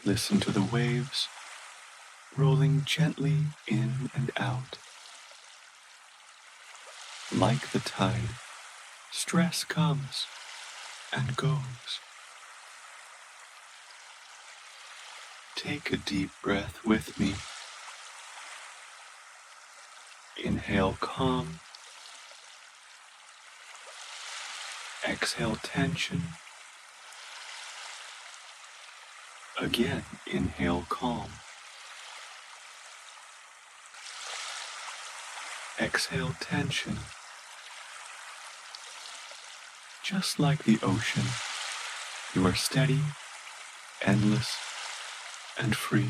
Listen to the waves rolling gently in and out. Like the tide, stress comes and goes. Take a deep breath with me. Inhale calm. Exhale tension. Again, inhale calm. Exhale tension. Just like the ocean, you are steady, endless, and free.